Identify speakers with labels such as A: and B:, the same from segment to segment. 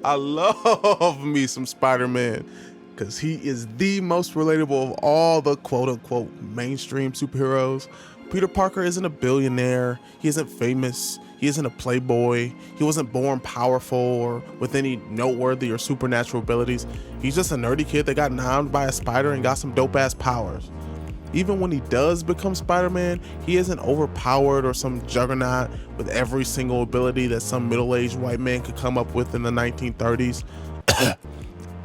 A: I love me some Spider-Man because he is the most relatable of all the quote-unquote mainstream superheroes. Peter Parker isn't a billionaire, he isn't famous, he isn't a playboy, he wasn't born powerful or with any noteworthy or supernatural abilities. He's just a nerdy kid that got named by a spider and got some dope-ass powers. Even when he does become Spider-Man, he isn't overpowered or some juggernaut with every single ability that some middle-aged white man could come up with in the 1930s.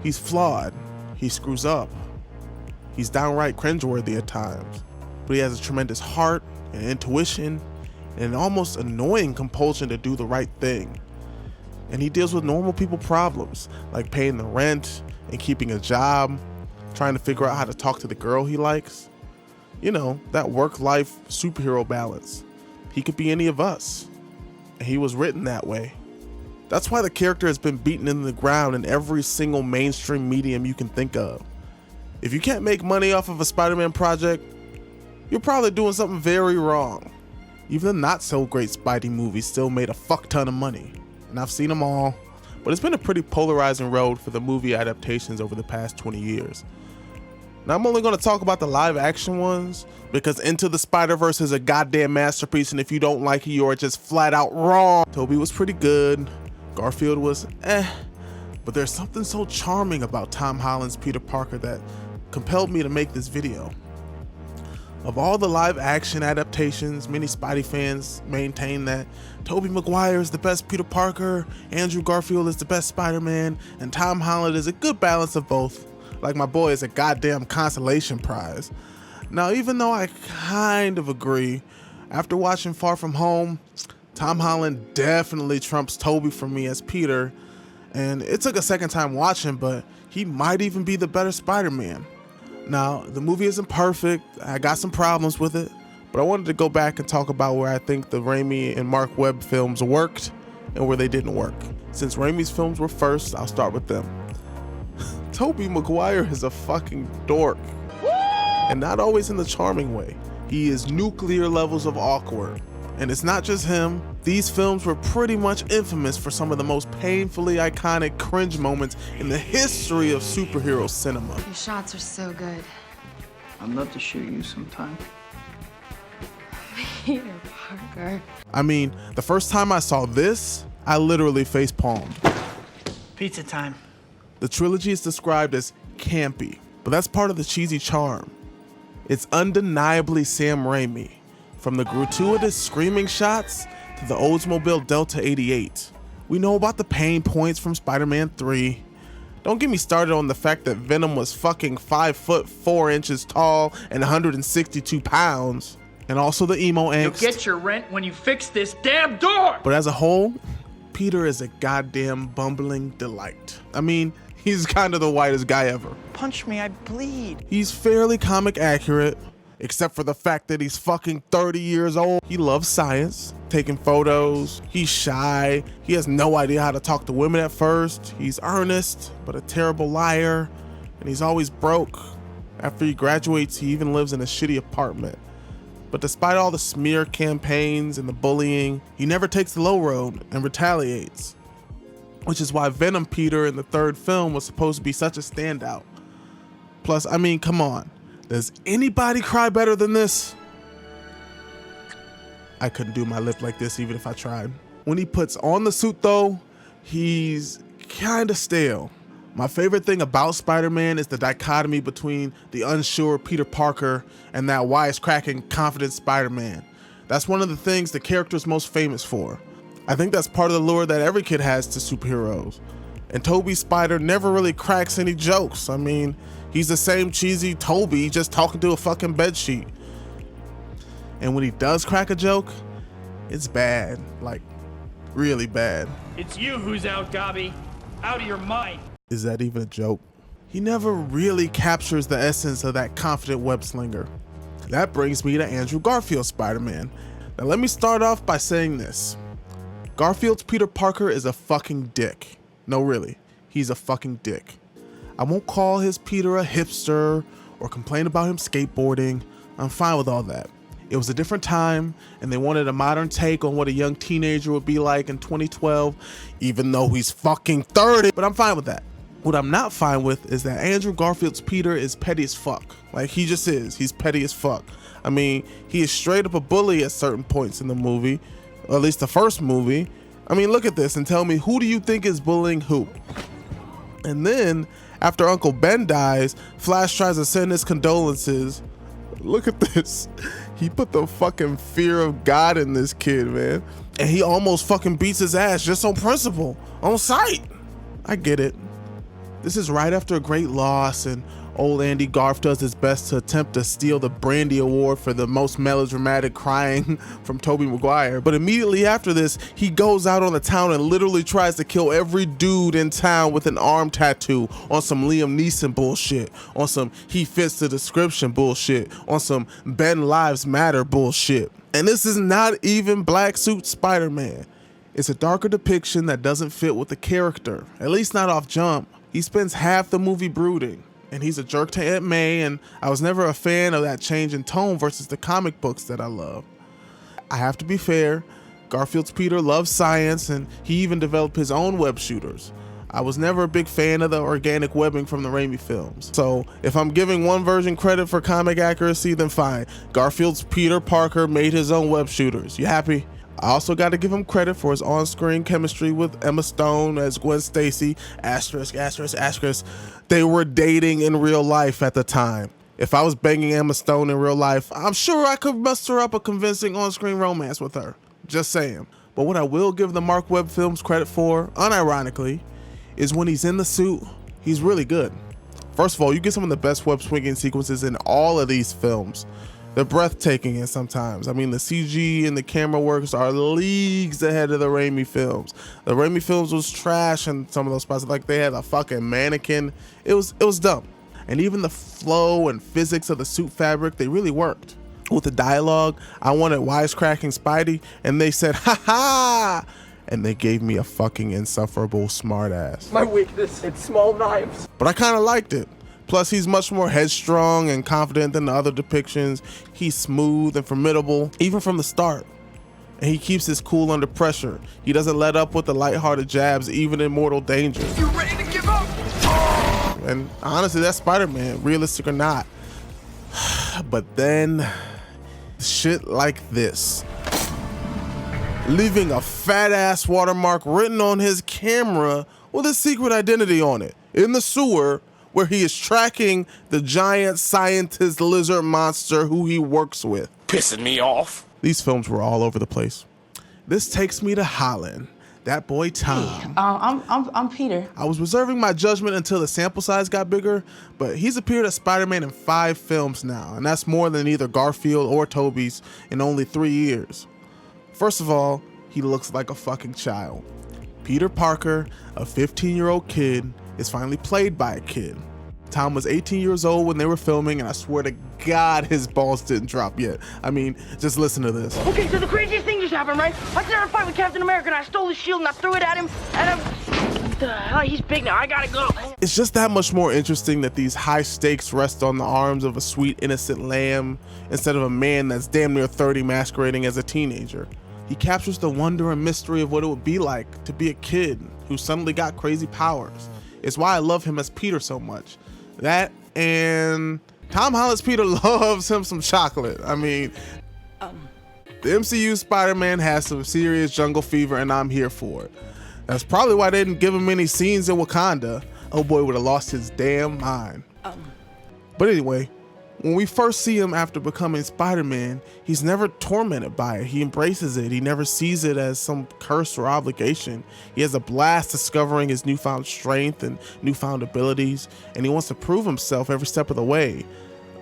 A: He's flawed, he screws up, he's downright cringeworthy at times, but he has a tremendous heart and intuition and an almost annoying compulsion to do the right thing. And he deals with normal people problems, like paying the rent and keeping a job, trying to figure out how to talk to the girl he likes. You know, that work-life superhero balance. He could be any of us, and he was written that way. That's why the character has been beaten into the ground in every single mainstream medium you can think of. If you can't make money off of a Spider-Man project, you're probably doing something very wrong. Even the not-so-great Spidey movies still made a fuck ton of money, and I've seen them all, but it's been a pretty polarizing road for the movie adaptations over the past 20 years. Now, I'm only going to talk about the live-action ones because Into the Spider-Verse is a goddamn masterpiece, and if you don't like it, you're just flat out wrong. Tobey was pretty good, Garfield was but there's something so charming about Tom Holland's Peter Parker that compelled me to make this video. Of all the live-action adaptations, many Spidey fans maintain that Tobey Maguire is the best Peter Parker, Andrew Garfield is the best Spider-Man, and Tom Holland is a good balance of both. Like my boy is a goddamn consolation prize. Now, even though I kind of agree, after watching Far From Home, Tom Holland definitely trumps Tobey for me as Peter, and it took a second time watching, but he might even be the better Spider-Man. Now, the movie isn't perfect, I got some problems with it, but I wanted to go back and talk about where I think the Raimi and Mark Webb films worked and where they didn't work. Since Raimi's films were first, I'll start with them. Tobey Maguire is a fucking dork, and not always in the charming way. He is nuclear levels of awkward, and it's not just him. These films were pretty much infamous for some of the most painfully iconic cringe moments in the history of superhero cinema.
B: Your shots are so good.
C: I'd love to shoot you sometime.
B: Peter Parker.
A: I mean, the first time I saw this, I literally face-palmed.
C: Pizza time.
A: The trilogy is described as campy, but that's part of the cheesy charm. It's undeniably Sam Raimi, from the gratuitous screaming shots to the Oldsmobile Delta 88. We know about the pain points from Spider-Man 3. Don't get me started on the fact that Venom was fucking 5 foot 4 inches tall and 162 pounds, and also the emo angst.
C: You'll get your rent when you fix this damn door!
A: But as a whole, Peter is a goddamn bumbling delight. I mean, he's kind of the whitest guy ever.
C: Punch me, I bleed.
A: He's fairly comic accurate, except for the fact that he's fucking 30 years old. He loves science, taking photos, he's shy, he has no idea how to talk to women at first, he's earnest, but a terrible liar, and he's always broke. After he graduates, he even lives in a shitty apartment. But despite all the smear campaigns and the bullying, he never takes the low road and retaliates. Which is why Venom Peter in the third film was supposed to be such a standout. Plus, I mean, come on. Does anybody cry better than this? I couldn't do my lip like this even if I tried. When he puts on the suit though, he's kinda stale. My favorite thing about Spider-Man is the dichotomy between the unsure Peter Parker and that wisecracking, confident Spider-Man. That's one of the things the character's most famous for. I think that's part of the lure that every kid has to superheroes. And Tobey's Spider never really cracks any jokes. I mean, he's the same cheesy Tobey just talking to a fucking bedsheet. And when he does crack a joke, it's bad, like really bad.
D: It's you who's out, Gobby. Out of your mind.
A: Is that even a joke? He never really captures the essence of that confident web slinger. That brings me to Andrew Garfield's Spider-Man. Now let me start off by saying this. Garfield's Peter Parker is a fucking dick. No, really, he's a fucking dick. I won't call his Peter a hipster or complain about him skateboarding. I'm fine with all that. It was a different time, and they wanted a modern take on what a young teenager would be like in 2012, even though he's fucking 30, but I'm fine with that. What I'm not fine with is that Andrew Garfield's Peter is petty as fuck. Like, he just is. He's petty as fuck. I mean, he is straight up a bully at certain points in the movie, or at least the first movie. I mean, look at this and tell me, who do you think is bullying who? And then, after Uncle Ben dies, Flash tries to send his condolences. Look at this. He put the fucking fear of God in this kid, man. And he almost fucking beats his ass just on principle, on sight. I get it. This is right after a great loss, and old Andy Garf does his best to attempt to steal the Brandy Award for the most melodramatic crying from Tobey Maguire. But immediately after this, he goes out on the town and literally tries to kill every dude in town with an arm tattoo, on some Liam Neeson bullshit, on some he fits the description bullshit, on some Ben Lives Matter bullshit. And this is not even Black Suit Spider-Man. It's a darker depiction that doesn't fit with the character, at least not off jump. He spends half the movie brooding, and he's a jerk to Aunt May, and I was never a fan of that change in tone versus the comic books that I love. I have to be fair, Garfield's Peter loves science, and he even developed his own web shooters. I was never a big fan of the organic webbing from the Raimi films. So if I'm giving one version credit for comic accuracy, then fine. Garfield's Peter Parker made his own web shooters. You happy? I also got to give him credit for his on-screen chemistry with Emma Stone as Gwen Stacy, asterisk, asterisk, asterisk. They were dating in real life at the time. If I was banging Emma Stone in real life, I'm sure I could muster up a convincing on-screen romance with her. Just saying. But what I will give the Mark Webb films credit for, unironically, is when he's in the suit, he's really good. First of all, you get some of the best web swinging sequences in all of these films. They're breathtaking and sometimes. I mean, the CG and the camera works are leagues ahead of the Raimi films. The Raimi films was trash in some of those spots. Like, they had a fucking mannequin. It was dumb. And even the flow and physics of the suit fabric, they really worked. With the dialogue, I wanted wisecracking Spidey, and they said, ha ha! And they gave me a fucking insufferable smartass.
E: My weakness, it's small knives.
A: But I kind of liked it. Plus, he's much more headstrong and confident than the other depictions. He's smooth and formidable, even from the start. And he keeps his cool under pressure. He doesn't let up with the lighthearted jabs, even in mortal danger.
E: You ready to give up?
A: And honestly, that's Spider-Man, realistic or not. But then, shit like this. Leaving a fat-ass watermark written on his camera with a secret identity on it, in the sewer, where he is tracking the giant scientist lizard monster who he works with.
E: Pissing me off.
A: These films were all over the place. This takes me to Holland. That boy Tom.
F: Hey, I'm Peter.
A: I was reserving my judgment until the sample size got bigger, but he's appeared as Spider-Man in 5 films now, and that's more than either Garfield or Tobey's in only 3 years. First of all, he looks like a fucking child. Peter Parker, a 15-year-old kid, is finally played by a kid. Tom was 18 years old when they were filming, and I swear to God his balls didn't drop yet. I mean, just listen to this.
G: Okay, so the craziest thing just happened, right? I started a fight with Captain America, and I stole his shield, and I threw it at him, and what the hell? He's big now. I gotta go.
A: It's just that much more interesting that these high stakes rest on the arms of a sweet, innocent lamb instead of a man that's damn near 30 masquerading as a teenager. He captures the wonder and mystery of what it would be like to be a kid who suddenly got crazy powers. It's why I love him as Peter so much. That and Tom Holland's Peter loves him some chocolate. I mean, the MCU Spider-Man has some serious jungle fever, and I'm here for it. That's probably why they didn't give him any scenes in Wakanda. Oh boy would have lost his damn mind. But anyway, when we first see him after becoming Spider-Man, he's never tormented by it. He embraces it. He never sees it as some curse or obligation. He has a blast discovering his newfound strength and newfound abilities, and he wants to prove himself every step of the way.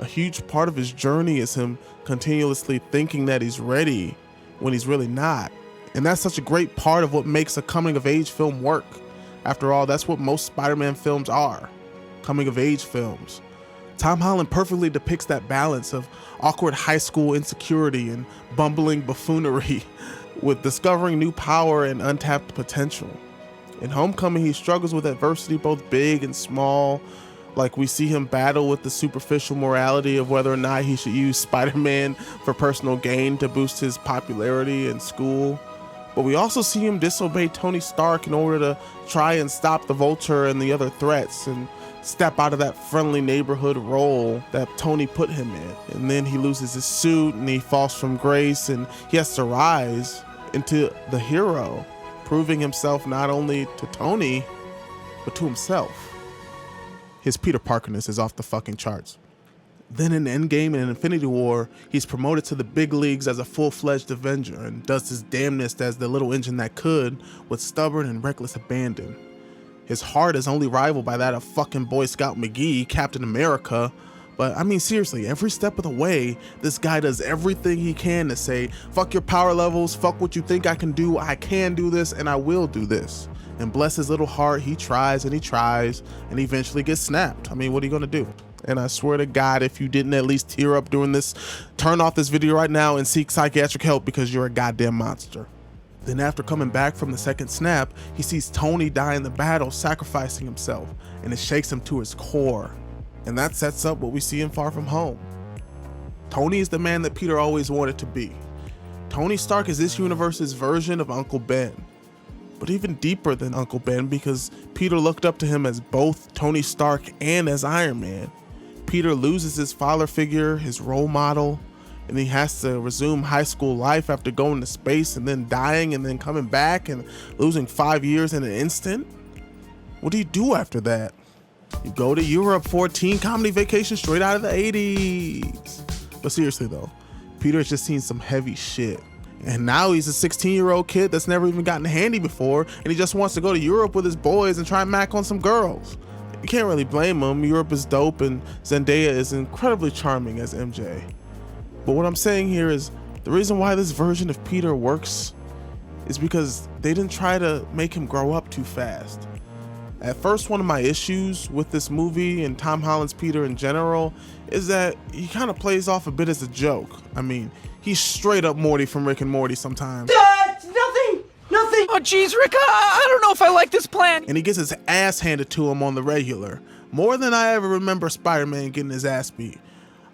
A: A huge part of his journey is him continuously thinking that he's ready when he's really not. And that's such a great part of what makes a coming-of-age film work. After all, that's what most Spider-Man films are, coming-of-age films. Tom Holland perfectly depicts that balance of awkward high school insecurity and bumbling buffoonery with discovering new power and untapped potential. In Homecoming, he struggles with adversity both big and small, Like, we see him battle with the superficial morality of whether or not he should use Spider-Man for personal gain to boost his popularity in school. But we also see him disobey Tony Stark in order to try and stop the Vulture and the other threats and step out of that friendly neighborhood role that Tony put him in. And then he loses his suit and he falls from grace and he has to rise into the hero, proving himself not only to Tony, but to himself. His Peter Parkerness is off the fucking charts. Then in Endgame and Infinity War, he's promoted to the big leagues as a full-fledged Avenger and does his damnedest as the little engine that could with stubborn and reckless abandon. His heart is only rivaled by that of fucking Boy Scout McGee, Captain America. But I mean, seriously, every step of the way, this guy does everything he can to say, fuck your power levels, fuck what you think I can do this, and I will do this. And bless his little heart, he tries and eventually gets snapped. I mean, what are you gonna do? And I swear to God, if you didn't at least tear up during this, turn off this video right now and seek psychiatric help because you're a goddamn monster. Then after coming back from the second snap, he sees Tony die in the battle, sacrificing himself, and it shakes him to his core. And that sets up what we see in Far From Home. Tony is the man that Peter always wanted to be. Tony Stark is this universe's version of Uncle Ben. But even deeper than Uncle Ben, because Peter looked up to him as both Tony Stark and as Iron Man. Peter loses his father figure, his role model, and he has to resume high school life after going to space and then dying and then coming back and losing 5 years in an instant. What do you do after that? You go to Europe for a teen comedy vacation straight out of the 80s. But seriously though, Peter's just seen some heavy shit. And now he's a 16-year-old kid that's never even gotten handy before, and he just wants to go to Europe with his boys and try and mac on some girls. You can't really blame him. Europe is dope and Zendaya is incredibly charming as MJ. But what I'm saying here is the reason why this version of Peter works is because they didn't try to make him grow up too fast. At first, one of my issues with this movie and Tom Holland's Peter in general is that he kind of plays off a bit as a joke. I mean, he's straight up Morty from Rick and Morty sometimes.
C: Nothing. Oh, geez, Rick, I don't know if I like this plan.
A: And he gets his ass handed to him on the regular. More than I ever remember Spider-Man getting his ass beat.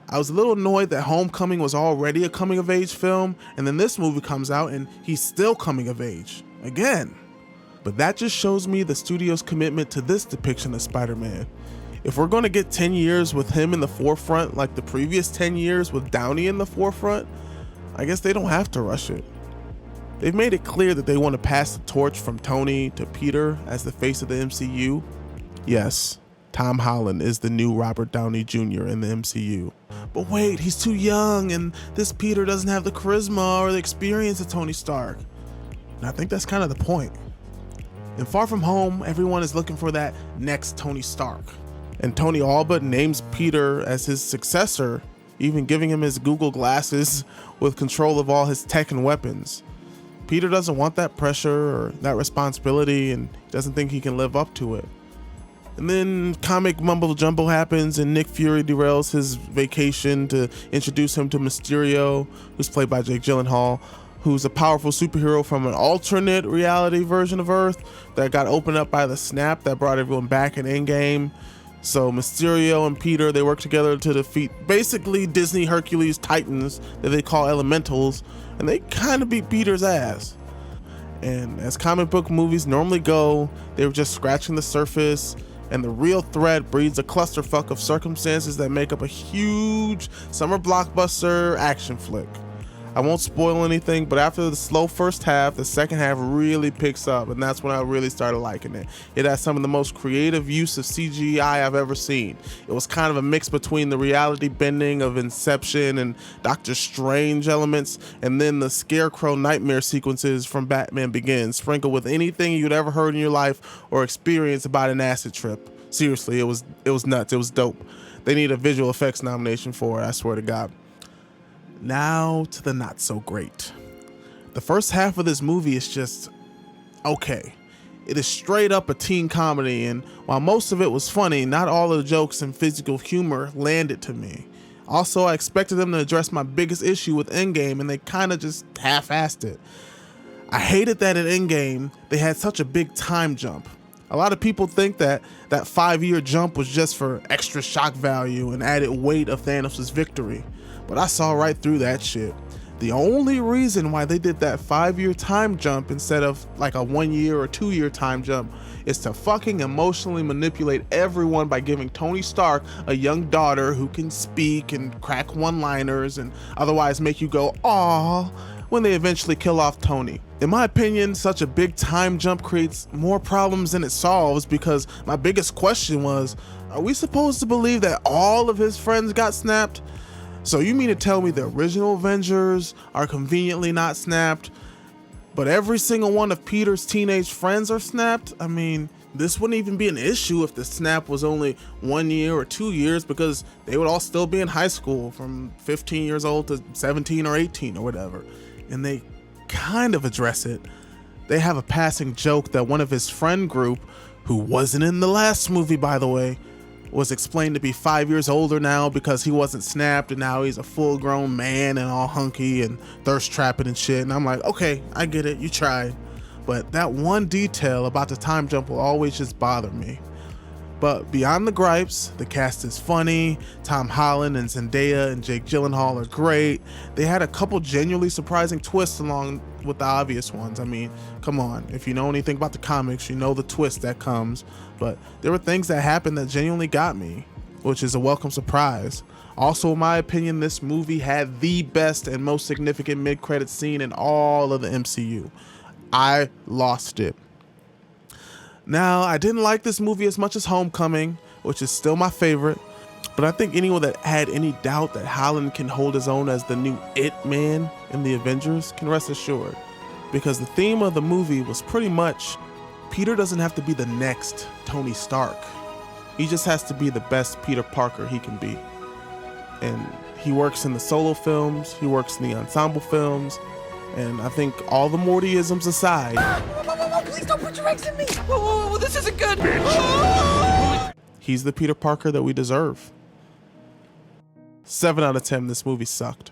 A: I was a little annoyed that Homecoming was already a coming-of-age film, and then this movie comes out and he's still coming of age. Again. But that just shows me the studio's commitment to this depiction of Spider-Man. If we're going to get 10 years with him in the forefront like the previous 10 years with Downey in the forefront, I guess they don't have to rush it. They've made it clear that they want to pass the torch from Tony to Peter as the face of the MCU. Yes, Tom Holland is the new Robert Downey Jr. in the MCU. But wait, he's too young and this Peter doesn't have the charisma or the experience of Tony Stark. And I think that's kind of the point. In Far From Home, everyone is looking for that next Tony Stark. And Tony all but names Peter as his successor, even giving him his Google glasses with control of all his tech and weapons. Peter doesn't want that pressure or that responsibility and doesn't think he can live up to it. And then comic mumbo jumbo happens and Nick Fury derails his vacation to introduce him to Mysterio, who's played by Jake Gyllenhaal, who's a powerful superhero from an alternate reality version of Earth that got opened up by the snap that brought everyone back in Endgame. So Mysterio and Peter, they work together to defeat basically Disney Hercules Titans that they call Elementals, and they kind of beat Peter's ass. And as comic book movies normally go, they were just scratching the surface, and the real threat breeds a clusterfuck of circumstances that make up a huge summer blockbuster action flick. I won't spoil anything, but after the slow first half, the second half really picks up, and that's when I really started liking it. It has some of the most creative use of CGI I've ever seen. It was kind of a mix between the reality bending of Inception and Doctor Strange elements, and then the Scarecrow nightmare sequences from Batman Begins, sprinkled with anything you'd ever heard in your life or experienced about an acid trip. Seriously, it was nuts. It was dope. They need a visual effects nomination for it, I swear to God. Now to the not so great. The first half of this movie is just okay. It is straight up a teen comedy, and while most of it was funny, not all of the jokes and physical humor landed to me. Also, I expected them to address my biggest issue with Endgame, and they kind of just half-assed it. I hated that at Endgame, they had such a big time jump. A lot of people think that that 5-year jump was just for extra shock value and added weight of Thanos' victory, but I saw right through that shit. The only reason why they did that 5-year time jump instead of like a 1 year or 2 year time jump is to fucking emotionally manipulate everyone by giving Tony Stark a young daughter who can speak and crack one-liners and otherwise make you go, "Aw," when they eventually kill off Tony. In my opinion, such a big time jump creates more problems than it solves, because my biggest question was, are we supposed to believe that all of his friends got snapped? So you mean to tell me the original Avengers are conveniently not snapped, but every single one of Peter's teenage friends are snapped? I mean, this wouldn't even be an issue if the snap was only 1 year or 2 years, because they would all still be in high school from 15 years old to 17 or 18 or whatever. And they kind of address it. They have a passing joke that one of his friend group, who wasn't in the last movie by the way, was explained to be 5 years older now because he wasn't snapped, and now he's a full-grown man and all hunky and thirst trapping and shit. And I'm like, okay, I get it, you tried. But that one detail about the time jump will always just bother me. But beyond the gripes, the cast is funny. Tom Holland and Zendaya and Jake Gyllenhaal are great. They had a couple genuinely surprising twists along with the obvious ones. I mean, come on, if you know anything about the comics, you know the twist that comes. But there were things that happened that genuinely got me, which is a welcome surprise. Also, in my opinion, this movie had the best and most significant mid-credit scene in all of the MCU. I lost it. Now, I didn't like this movie as much as Homecoming, which is still my favorite, but I think anyone that had any doubt that Holland can hold his own as the new It Man in the Avengers can rest assured, because the theme of the movie was pretty much Peter doesn't have to be the next Tony Stark. He just has to be the best Peter Parker he can be. And he works in the solo films, he works in the ensemble films, and I think all the Mortyisms aside,
C: Please don't put your eggs in me! Whoa, this isn't good!
A: he's the Peter Parker that we deserve. 7 out of 10, this movie sucked.